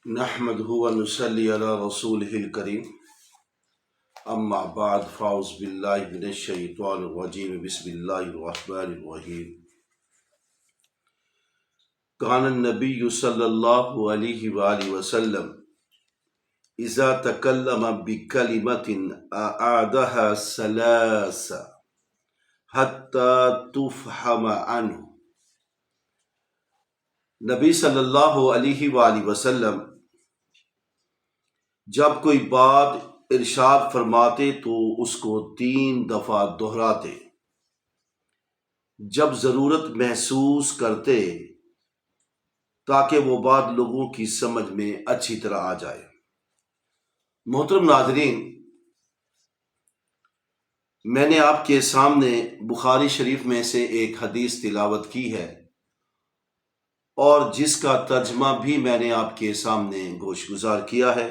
نحمده ونصلي على رسوله الكريم اما بعد فاعوذ بالله من الشيطان الرجيم بسم الله الرحمن الرحيم كان النبي صلى الله عليه وآله وسلم إذا تكلم بكلمة أعادها ثلاثة حتى تفهم عنه۔ نبی صلی اللہ علیہ وآلہ وسلم جب کوئی بات ارشاد فرماتے تو اس کو 3 دفعہ دہراتے، جب ضرورت محسوس کرتے تاکہ وہ بات لوگوں کی سمجھ میں اچھی طرح آ جائے۔ محترم ناظرین، میں نے آپ کے سامنے بخاری شریف میں سے ایک حدیث تلاوت کی ہے اور جس کا ترجمہ بھی میں نے آپ کے سامنے گوش گزار کیا ہے،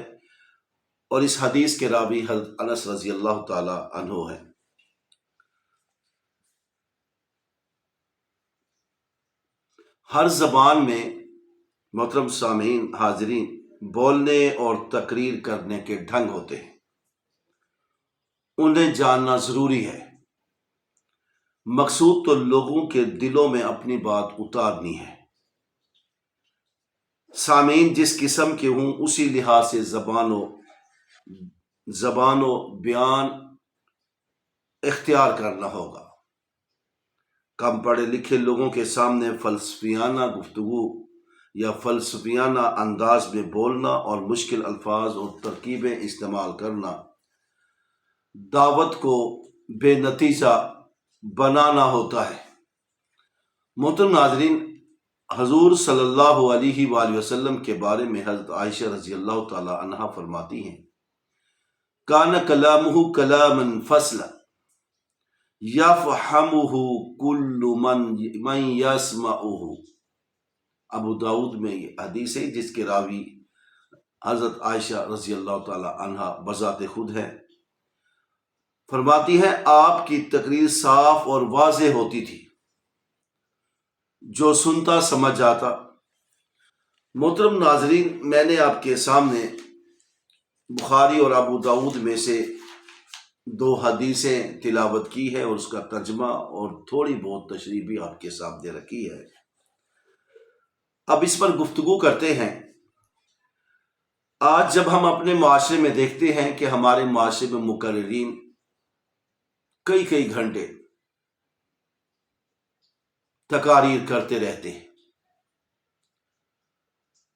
اور اس حدیث کے راوی حضرت انس رضی اللہ تعالی عنہ ہے۔ ہر زبان میں محترم سامعین حاضرین بولنے اور تقریر کرنے کے ڈھنگ ہوتے ہیں، انہیں جاننا ضروری ہے۔ مقصود تو لوگوں کے دلوں میں اپنی بات اتارنی ہے۔ سامعین جس قسم کے ہوں اسی لحاظ سے زبان و بیان اختیار کرنا ہوگا۔ کم پڑھے لکھے لوگوں کے سامنے فلسفیانہ گفتگو یا فلسفیانہ انداز میں بولنا اور مشکل الفاظ اور ترکیبیں استعمال کرنا دعوت کو بے نتیجہ بنانا ہوتا ہے۔ محترم ناظرین، حضور صلی اللہ علیہ وآلہ وسلم کے بارے میں حضرت عائشہ رضی اللہ تعالی عنہا فرماتی ہیں، کان کلامہ کلاما فصلا یفہمہ کل من یسمعہ۔ ابو داؤد میں یہ حدیث ہے جس کے راوی حضرت عائشہ رضی اللہ تعالی عنہا بذات خود ہے۔ فرماتی ہیں آپ کی تقریر صاف اور واضح ہوتی تھی، جو سنتا سمجھ آتا۔ محترم ناظرین، میں نے آپ کے سامنے بخاری اور ابو داؤد میں سے 2 حدیثیں تلاوت کی ہے اور اس کا ترجمہ اور تھوڑی بہت تشریح بھی آپ کے سامنے رکھی ہے۔ اب اس پر گفتگو کرتے ہیں۔ آج جب ہم اپنے معاشرے میں دیکھتے ہیں کہ ہمارے معاشرے میں مقررین کئی گھنٹے تقاریر کرتے رہتے ہیں،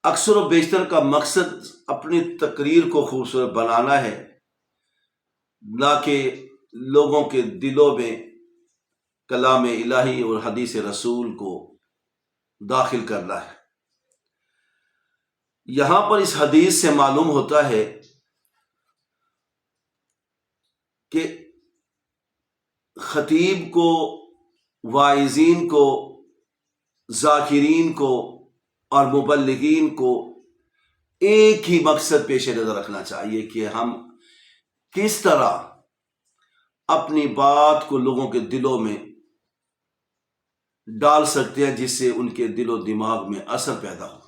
اکثر و بیشتر کا مقصد اپنی تقریر کو خوبصورت بنانا ہے، نہ کہ لوگوں کے دلوں میں کلام الہی اور حدیث رسول کو داخل کرنا ہے۔ یہاں پر اس حدیث سے معلوم ہوتا ہے کہ خطیب کو، واعظین کو، ذاکرین کو اور مبلغین کو ایک ہی مقصد پیش نظر رکھنا چاہیے کہ ہم کس طرح اپنی بات کو لوگوں کے دلوں میں ڈال سکتے ہیں جس سے ان کے دل و دماغ میں اثر پیدا ہو۔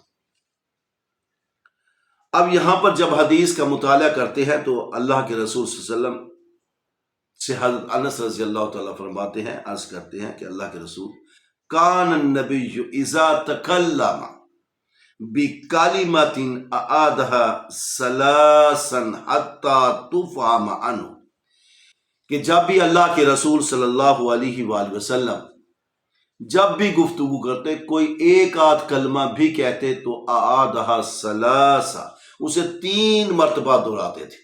اب یہاں پر جب حدیث کا مطالعہ کرتے ہیں تو اللہ کے رسول صلی اللہ علیہ وسلم سے حضرت انس رضی اللہ تعالیٰ فرماتے ہیں، عرض کرتے ہیں کہ اللہ کے رسول کان النبی اذا تکلم بکلمۃ اعادها ثلاثا حتی تفهم عنہ، کہ جب بھی اللہ کے رسول صلی اللہ علیہ وآلہ وسلم جب بھی گفتگو کرتے، کوئی ایک آدھ کلمہ بھی کہتے تو اعادها ثلاثا، اسے 3 مرتبہ دہراتے تھے۔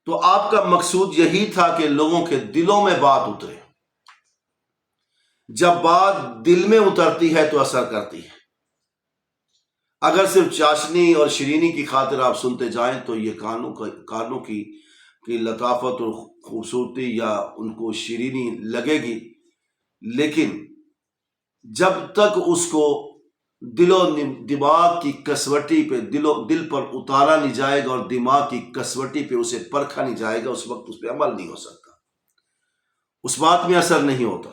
تو آپ کا مقصود یہی تھا کہ لوگوں کے دلوں میں بات اترے۔ جب بات دل میں اترتی ہے تو اثر کرتی ہے۔ اگر صرف چاشنی اور شیرینی کی خاطر آپ سنتے جائیں تو یہ کانوں کی لطافت اور خوبصورتی یا ان کو شیرینی لگے گی، لیکن جب تک اس کو دل و دماغ کی کسوٹی پہ دل پر اتارا نہیں جائے گا اور دماغ کی کسوٹی پہ اسے پرکھا نہیں جائے گا، اس وقت اس پہ عمل نہیں ہو سکتا، اس بات میں اثر نہیں ہوتا۔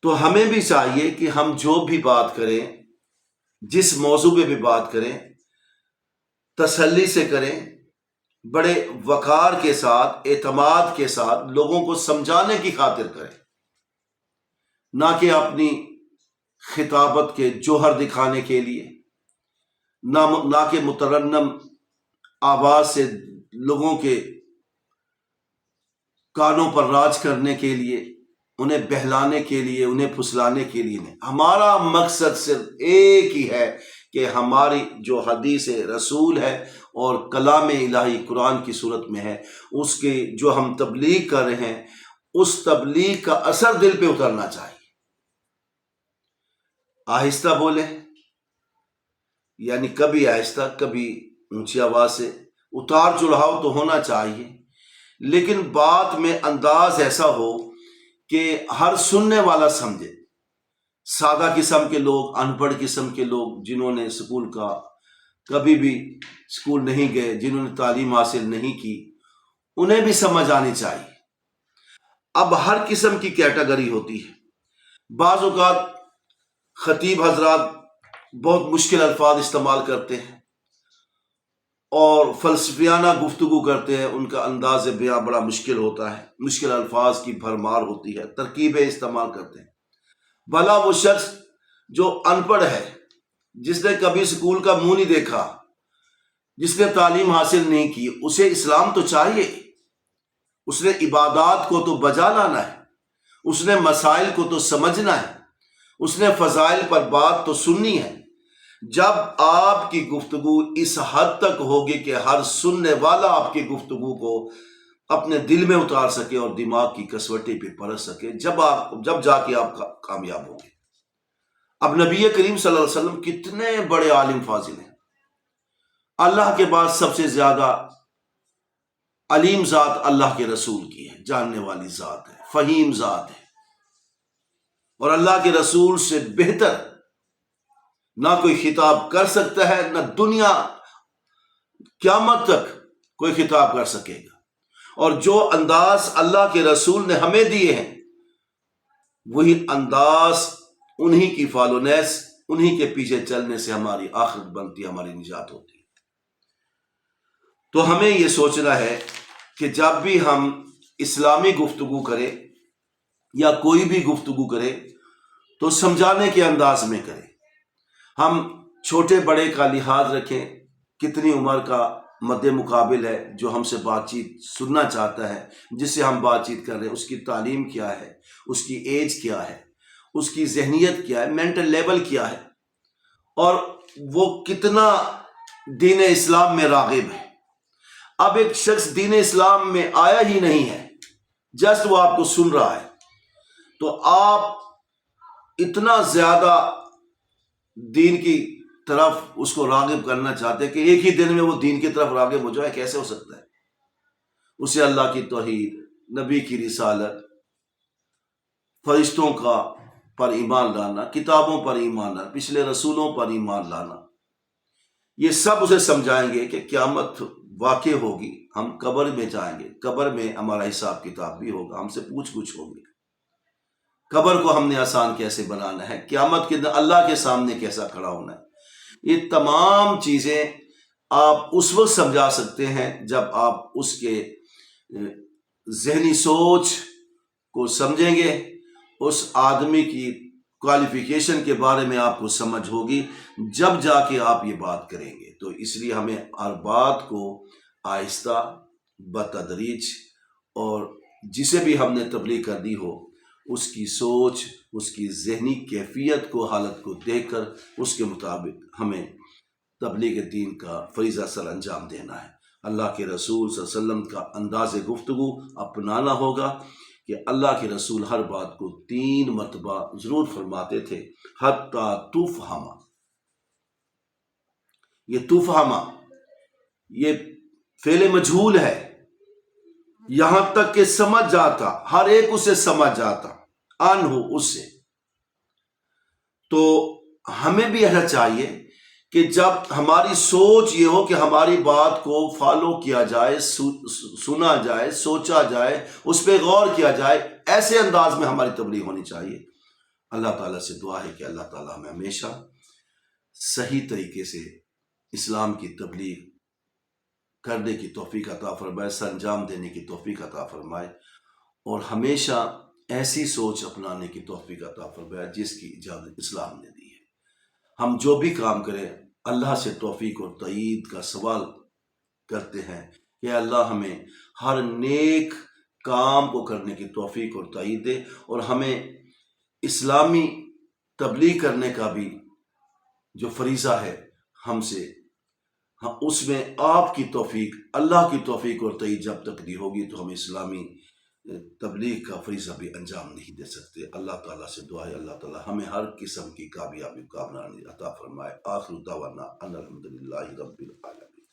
تو ہمیں بھی چاہیے کہ ہم جو بھی بات کریں جس موضوع پہ بھی بات کریں تسلی سے کریں، بڑے وقار کے ساتھ، اعتماد کے ساتھ لوگوں کو سمجھانے کی خاطر کریں، نہ کہ اپنی خطابت کے جوہر دکھانے کے لیے، نہ کہ مترنم آواز سے لوگوں کے کانوں پر راج کرنے کے لیے، انہیں بہلانے کے لیے، انہیں پھسلانے کے لیے نہیں۔ ہمارا مقصد صرف ایک ہی ہے کہ ہماری جو حدیث رسول ہے اور کلام الہی قرآن کی صورت میں ہے، اس کے جو ہم تبلیغ کر رہے ہیں، اس تبلیغ کا اثر دل پہ اترنا چاہیے۔ آہستہ بولیں، یعنی کبھی آہستہ کبھی اونچی آواز سے، اتار چڑھاؤ تو ہونا چاہیے، لیکن بات میں انداز ایسا ہو کہ ہر سننے والا سمجھے۔ سادہ قسم کے لوگ، ان پڑھ قسم کے لوگ، جنہوں نے سکول کا کبھی بھی سکول نہیں گئے، جنہوں نے تعلیم حاصل نہیں کی، انہیں بھی سمجھ آنی چاہیے۔ اب ہر قسم کی کیٹیگری ہوتی ہے۔ بعض اوقات خطیب حضرات بہت مشکل الفاظ استعمال کرتے ہیں اور فلسفیانہ گفتگو کرتے ہیں، ان کا انداز بیاں بڑا مشکل ہوتا ہے، مشکل الفاظ کی بھرمار ہوتی ہے، ترکیبیں استعمال کرتے ہیں۔ بھلا وہ شخص جو ان پڑھ ہے، جس نے کبھی سکول کا منہ نہیں دیکھا، جس نے تعلیم حاصل نہیں کی، اسے اسلام تو چاہیے، اس نے عبادات کو تو بجا لانا ہے، اس نے مسائل کو تو سمجھنا ہے، اس نے فضائل پر بات تو سننی ہے۔ جب آپ کی گفتگو اس حد تک ہوگی کہ ہر سننے والا آپ کی گفتگو کو اپنے دل میں اتار سکے اور دماغ کی کسوٹی پہ پرکھ سکے، جب جا کے آپ کامیاب ہوں گے۔ اب نبی کریم صلی اللہ علیہ وسلم کتنے بڑے عالم فاضل ہیں، اللہ کے بعد سب سے زیادہ علیم ذات اللہ کے رسول کی ہے، جاننے والی ذات ہے، فہیم ذات ہے، اور اللہ کے رسول سے بہتر نہ کوئی خطاب کر سکتا ہے، نہ دنیا قیامت تک کوئی خطاب کر سکے گا۔ اور جو انداز اللہ کے رسول نے ہمیں دیے ہیں، وہی انداز انہی کی فالو نیس، انہی کے پیچھے چلنے سے ہماری آخرت بنتی ہے، ہماری نجات ہوتی ہے۔ تو ہمیں یہ سوچنا ہے کہ جب بھی ہم اسلامی گفتگو کریں یا کوئی بھی گفتگو کریں تو سمجھانے کے انداز میں کریں۔ ہم چھوٹے بڑے کا لحاظ رکھیں، کتنی عمر کا مد مقابل ہے جو ہم سے بات چیت سننا چاہتا ہے، جس سے ہم بات چیت کر رہے ہیں، اس کی تعلیم کیا ہے، اس کی ایج کیا ہے، اس کی ذہنیت کیا ہے، مینٹل لیول کیا ہے، اور وہ کتنا دین اسلام میں راغب ہے۔ اب ایک شخص دین اسلام میں آیا ہی نہیں ہے، جسٹ وہ آپ کو سن رہا ہے، تو آپ اتنا زیادہ دین کی طرف اس کو راغب کرنا چاہتے کہ ایک ہی دن میں وہ دین کی طرف راغب ہو جائے، کیسے ہو سکتا ہے؟ اسے اللہ کی توحید، نبی کی رسالت، فرشتوں کا پر ایمان لانا، کتابوں پر ایمان لانا، پچھلے رسولوں پر ایمان لانا، یہ سب اسے سمجھائیں گے کہ قیامت واقع ہوگی، ہم قبر میں جائیں گے، قبر میں ہمارا حساب کتاب بھی ہوگا، ہم سے پوچھ گچھ ہوگی، قبر کو ہم نے آسان کیسے بنانا ہے، قیامت کے دن اللہ کے سامنے کیسا کھڑا ہونا ہے۔ یہ تمام چیزیں آپ اس وقت سمجھا سکتے ہیں جب آپ اس کے ذہنی سوچ کو سمجھیں گے، اس آدمی کی کوالیفیکیشن کے بارے میں آپ کو سمجھ ہوگی، جب جا کے آپ یہ بات کریں گے۔ تو اس لیے ہمیں ہر بات کو آہستہ بتدریج، اور جسے بھی ہم نے تبلیغ کر دی ہو، اس کی سوچ، اس کی ذہنی کیفیت کو، حالت کو دیکھ کر اس کے مطابق ہمیں تبلیغ دین کا فریضہ سر انجام دینا ہے۔ اللہ کے رسول صلی اللہ علیہ وسلم کا انداز گفتگو اپنانا ہوگا کہ اللہ کے رسول ہر بات کو 3 مرتبہ ضرور فرماتے تھے، حتی تفہم۔ یہ تفہم، یہ فعل مجہول ہے، یہاں تک کہ سمجھ جاتا، ہر ایک اسے سمجھ جاتا، ان ہو اس سے۔ تو ہمیں بھی ایسا چاہیے کہ جب ہماری سوچ یہ ہو کہ ہماری بات کو فالو کیا جائے، سنا جائے، سوچا جائے، اس پہ غور کیا جائے، ایسے انداز میں ہماری تبلیغ ہونی چاہیے۔ اللہ تعالیٰ سے دعا ہے کہ اللہ تعالیٰ ہمیں ہمیشہ صحیح طریقے سے اسلام کی تبلیغ کرنے کی توفیق عطا فرمائے، سر انجام دینے کی توفیق عطا فرمائے، اور ہمیشہ ایسی سوچ اپنانے کی توفیق عطا فرمائے جس کی اجازت اسلام نے دی ہے۔ ہم جو بھی کام کریں اللہ سے توفیق اور تائید کا سوال کرتے ہیں کہ اللہ ہمیں ہر نیک کام کو کرنے کی توفیق اور تائید دے، اور ہمیں اسلامی تبلیغ کرنے کا بھی جو فریضہ ہے ہم سے، اس میں آپ کی توفیق، اللہ کی توفیق اور تائید جب تک نہیں ہوگی تو ہم اسلامی تبلیغ کا فریضہ بھی انجام نہیں دے سکتے۔ اللہ تعالیٰ سے دعا ہے اللہ تعالیٰ ہمیں ہر قسم کی کامیابی کامرانی عطا فرمائے۔ آخر دعوانا ان الحمدللہ رب العالمین۔